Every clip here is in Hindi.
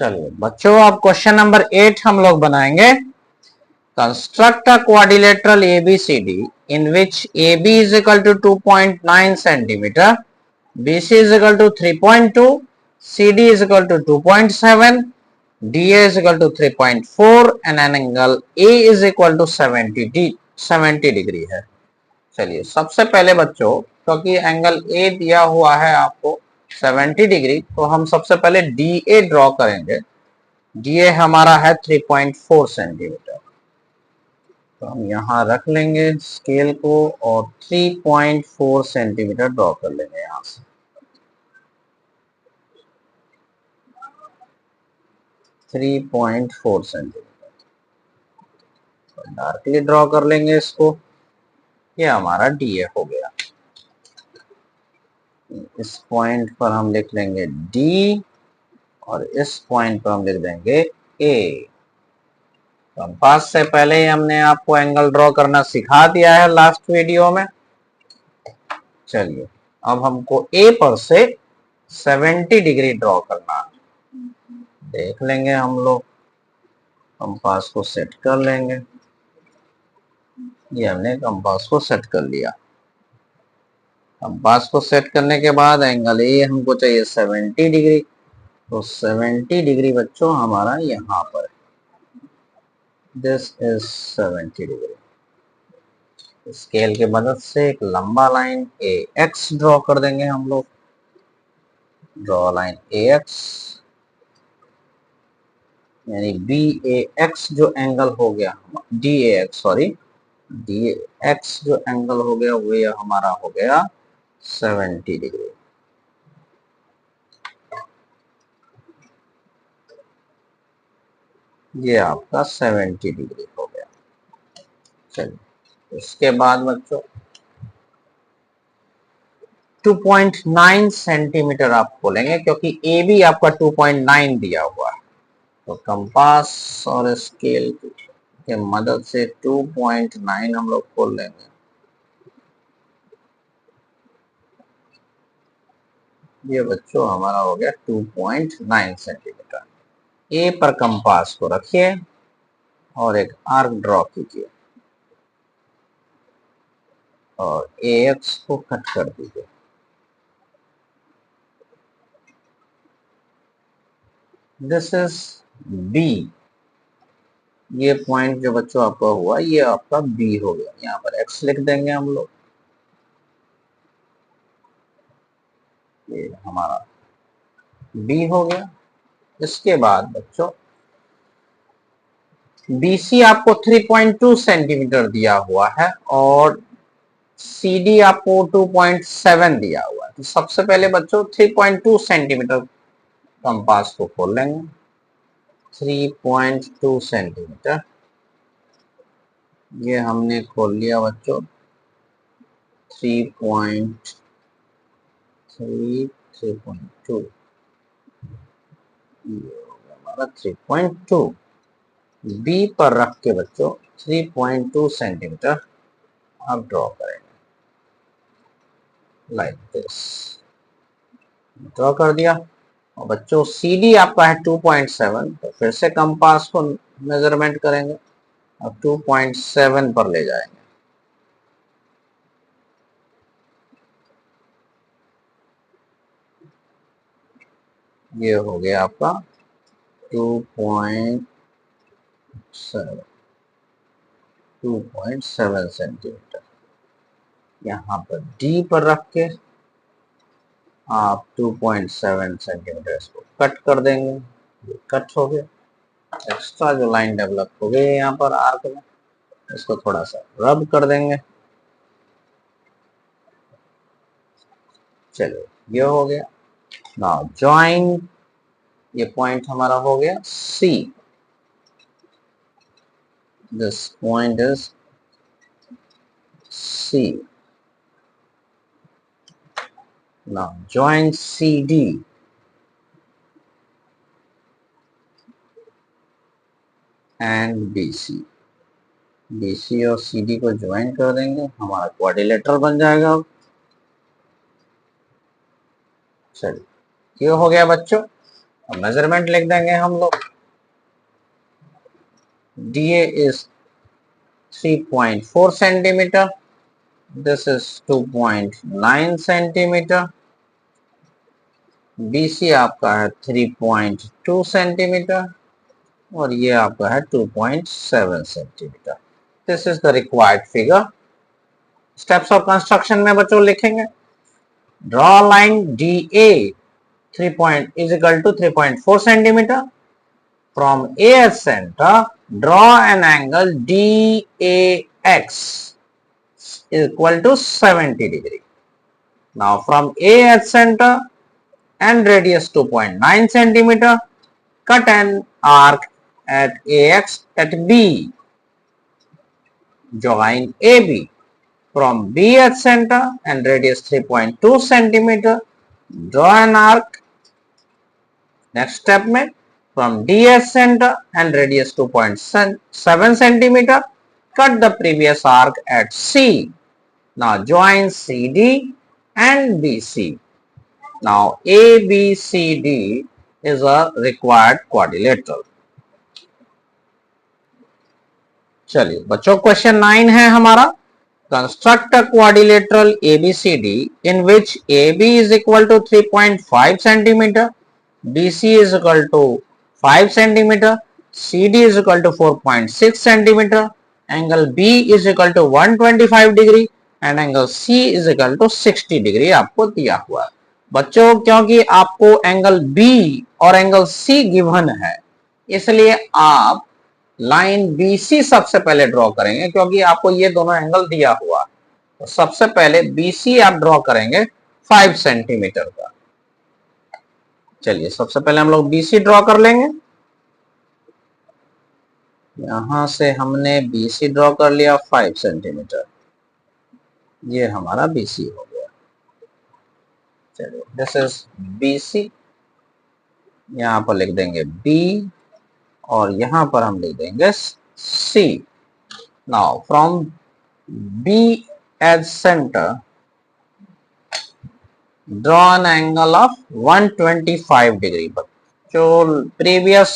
चलिए बच्चों, अब क्वेश्चन नंबर 8 हम लोग बनाएंगे। Construct a quadrilateral ABCD in which AB is equal to 2.9 centimeter, BC is equal to 3.2, CD is equal to 2.7, DA is equal to 3.4 and an angle A is equal to 70 degree है। चलिए सबसे पहले बच्चों, क्योंकि एंगल ए दिया हुआ है आपको 70 डिग्री, तो हम सबसे पहले DA ड्रॉ करेंगे। DA हमारा है 3.4 सेंटीमीटर। तो हम यहाँ रख लेंगे स्केल को और 3.4 सेंटीमीटर ड्रॉ कर लेंगे यहाँ से। 3.4 सेंटीमीटर डार्कली ड्रॉ कर लेंगे इसको। ये हमारा DA हो गया। इस पॉइंट पर हम लिख लेंगे D और इस पॉइंट पर हम लिख देंगे A। कंपास से पहले ही हमने आपको एंगल ड्रॉ करना सिखा दिया है लास्ट वीडियो में। चलिए अब हमको A पर से 70 डिग्री ड्रॉ करना है। देख लेंगे हम लोग, कंपास को सेट कर लेंगे। ये हमने कंपास को सेट कर लिया। कंपास को सेट करने के बाद एंगल ए हमको चाहिए 70 डिग्री। तो 70 डिग्री बच्चों हमारा यहाँ पर, दिस इज 70 डिग्री। स्केल के मदद से एक लंबा लाइन AX ड्रॉ कर देंगे हम लोग। ड्रॉ लाइन AX, यानी BAX जो एंगल हो गया, DAX सॉरी, DAX जो एंगल हो गया वो ये हमारा हो गया 70 डिग्री। ये आपका 70 डिग्री हो गया। चलिए इसके बाद बच्चों 2.9 सेंटीमीटर आप खोलेंगे, क्योंकि ए बी आपका 2.9 दिया हुआ है। तो कंपास और स्केल के मदद से 2.9 हम लोग खोल लेंगे। ये बच्चों हमारा हो गया 2.9 सेंटीमीटर। ए पर कंपास को रखिए और एक आर्क ड्रॉ कीजिए और AX को कट कर दीजिए। This is B। ये पॉइंट जो बच्चों आपका हुआ ये आपका B हो गया। यहाँ पर X लिख देंगे हम लोग। ये हमारा B हो गया। इसके बाद बच्चों BC आपको 3.2 सेंटीमीटर दिया हुआ है और CD आपको 2.7 दिया हुआ है। तो सबसे पहले बच्चों 3.2 सेंटीमीटर कंपास को खोल लेंगे। 3.2 सेंटीमीटर ये हमने खोल लिया बच्चों। 3.2 हमारा 3.2 B पर रख के बच्चों 3.2 सेंटीमीटर आप ड्रॉ करेंगे लाइक दिस। ड्रॉ कर दिया। और बच्चों CD आपका है 2.7, तो फिर से कंपास को मेजरमेंट करेंगे और 2.7 पर ले जाएंगे। ये हो गया आपका 2.7 सेंटीमीटर। यहाँ पर D पर रख के आप 2.7 सेंटीमीटर इसको कट कर देंगे। ये कट हो गया। एक्स्ट्रा जो लाइन डेवलप हो गई यहाँ पर आर्क में, इसको थोड़ा सा रब कर देंगे। चलो ये हो गया। नाउ ज्वाइन, ये पॉइंट हमारा हो गया C। This point is C। Now join CD and BC। BC और CD को ज्वाइन कर देंगे, हमारा क्वाड्रिलेटरल बन जाएगा। चलिए ये हो गया बच्चों। अब मेजरमेंट लिख देंगे हम लोग। DA is 3.4 centimetre, this is 2.9 centimetre, BC आपका है 3.2 सेंटीमीटर और ये आपका है 2.7 centimetre. This is the required figure. Steps of construction में बच्चों लिखेंगे, draw line DA 3 is equal to 3.4 centimeter. From A as center, draw an angle DAX equal to 70 degree. Now from A as center and radius 2.9 centimeter, cut an arc at AX at B. Join AB. From B at center and radius 3.2 centimeter, draw an arc. Next step में from D as center and radius 2.7 centimeter, cut the previous arc at C. Now join CD and BC. Now ABCD is a required quadrilateral. चलिए बच्चों, क्वेश्चन 9 है हमारा, construct a quadrilateral ABCD in which AB is equal to 3.5 centimeter, BC is equal to 5 centimeter, CD is equal to 4.6 centimeter, angle B is equal to 125 degree and angle C is equal to 60 degree आपको दिया हुआ है। बच्चों क्योंकि आपको एंगल B और एंगल C गिवन है, इसलिए आप लाइन BC सबसे पहले ड्रॉ करेंगे, क्योंकि आपको ये दोनों एंगल दिया हुआ। तो सबसे पहले BC आप ड्रॉ करेंगे 5 सेंटीमीटर का। चलिए सबसे पहले हम लोग BC ड्रॉ कर लेंगे। यहां से हमने BC ड्रॉ कर लिया 5 सेंटीमीटर, ये हमारा BC हो गया। चलिए दिस इज BC, यहां पर लिख देंगे B और यहां पर हम लिख देंगे C। Now from B as centre, draw an angle of 125 degree. जो प्रीवियस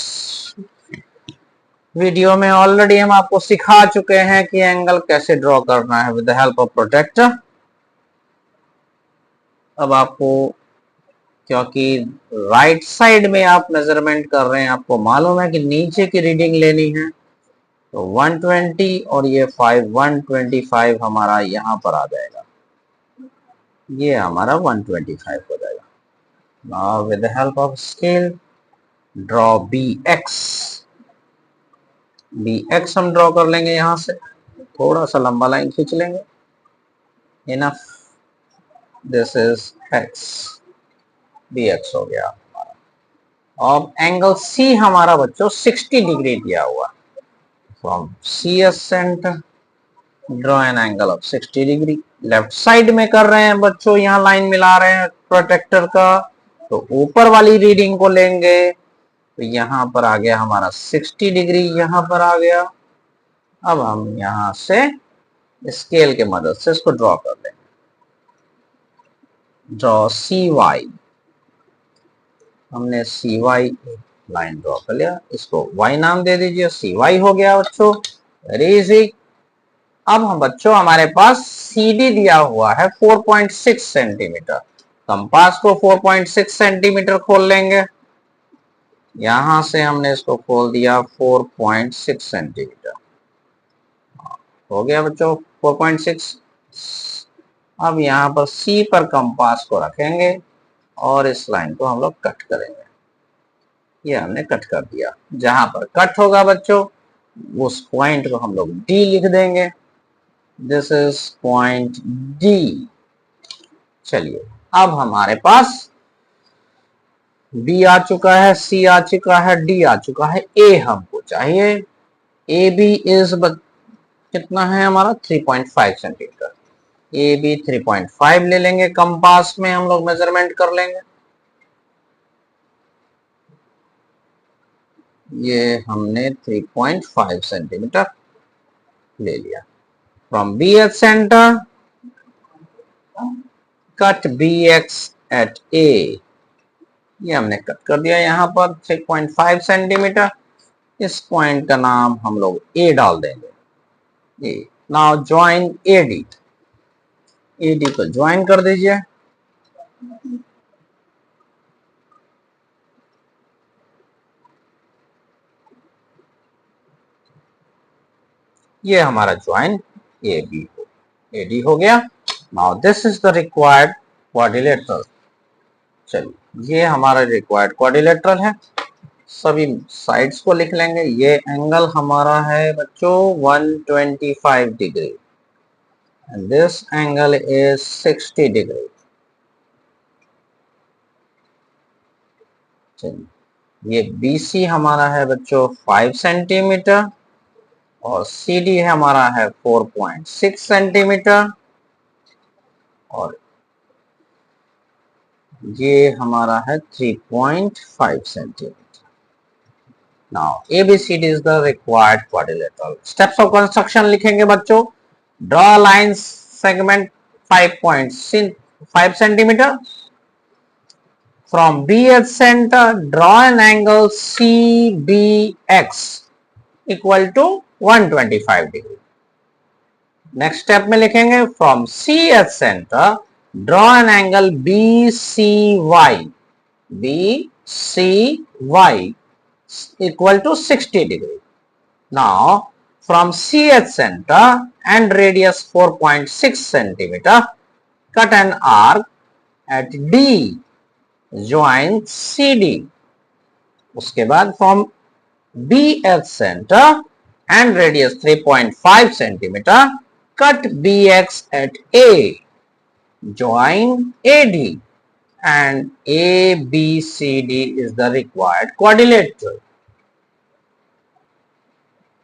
वीडियो में ऑलरेडी हम आपको सिखा चुके हैं कि एंगल कैसे ड्रॉ करना है with the help of protractor. अब आपको, क्योंकि राइट साइड में आप मेजरमेंट कर रहे हैं, आपको मालूम है कि नीचे की रीडिंग लेनी है, तो 120 और ये 125 हमारा यहां पर आ जाएगा, ये हमारा 125 हो जाएगा। Now with the help of scale draw BX हम ड्रॉ कर लेंगे। यहां से थोड़ा सा लंबा लाइन खींच लेंगे, enough. This is X, BX हो गया हमारा। अब एंगल C हमारा बच्चों 60 डिग्री दिया हुआ। From C as centre, draw an angle of 60 degree. Left side में कर रहे हैं बच्चों, यहाँ लाइन मिला रहे हैं प्रोटेक्टर का, तो ऊपर वाली रीडिंग को लेंगे। तो यहां पर आ गया हमारा 60 डिग्री, यहां पर आ गया। अब हम यहां से स्केल के मदद से इसको ड्रॉ कर लेंगे। ड्रॉ CY, हमने CY लाइन ड्रॉ कर लिया, इसको Y नाम दे दीजिए, CY हो गया बच्चों। Very easy. अब हम बच्चों, हमारे पास CD दिया हुआ है 4.6 सेंटीमीटर, कंपास को 4.6 सेंटीमीटर खोल लेंगे। यहां से हमने इसको खोल दिया 4.6 सेंटीमीटर, हो गया बच्चों 4.6। अब यहां पर C पर कंपास को रखेंगे और इस लाइन को हम लोग कट करेंगे। ये हमने कट कर दिया। जहां पर कट होगा बच्चों, उस पॉइंट को हम लोग D लिख देंगे। This is point D। चलिए अब हमारे पास B आ चुका है, C आ चुका है, D आ चुका है, A हमको चाहिए। AB इज कितना है हमारा 3.5 सेंटीमीटर। AB 3.5 ले लेंगे, कंपास में हम लोग मेजरमेंट कर लेंगे। ये हमने 3.5 सेंटीमीटर ले लिया। From B at center, cut BX at A. ये हमने कट कर दिया यहाँ पर 3.5 सेंटीमीटर। इस पॉइंट का नाम हम लोग ए डाल देंगे। नाउ ज्वाइन एडी, एडी को ज्वाइन कर दीजिए। ये हमारा ज्वाइन ए बी एडी हो गया। Now this is the required quadrilateral. चलिए ये हमारा रिक्वायर्ड क्वाड्रिलेटरल है। सभी साइड्स को लिख लेंगे। ये एंगल हमारा है बच्चों 125 degree and this angle is 60 degree. चलिए ये BC हमारा है बच्चों 5 सेंटीमीटर और CD हमारा है 4.6 सेंटीमीटर और ये हमारा है 3.5 centimetre. Now ABCD is the required quadrilateral. Steps of construction लिखेंगे बच्चों। Draw line segment 5 centimeter. From BH center, draw an angle CBX equal to 125 degree. Next step में लिखेंगे from CH center, draw an angle BCY. BCY equal to 60 degree. Now from CH center and radius 4.6 centimeter, cut an arc at D, join CD. उसके बाद from BH center and radius 3.5 centimeter, cut BX at A, join AD, and ABCD is the required quadrilateral.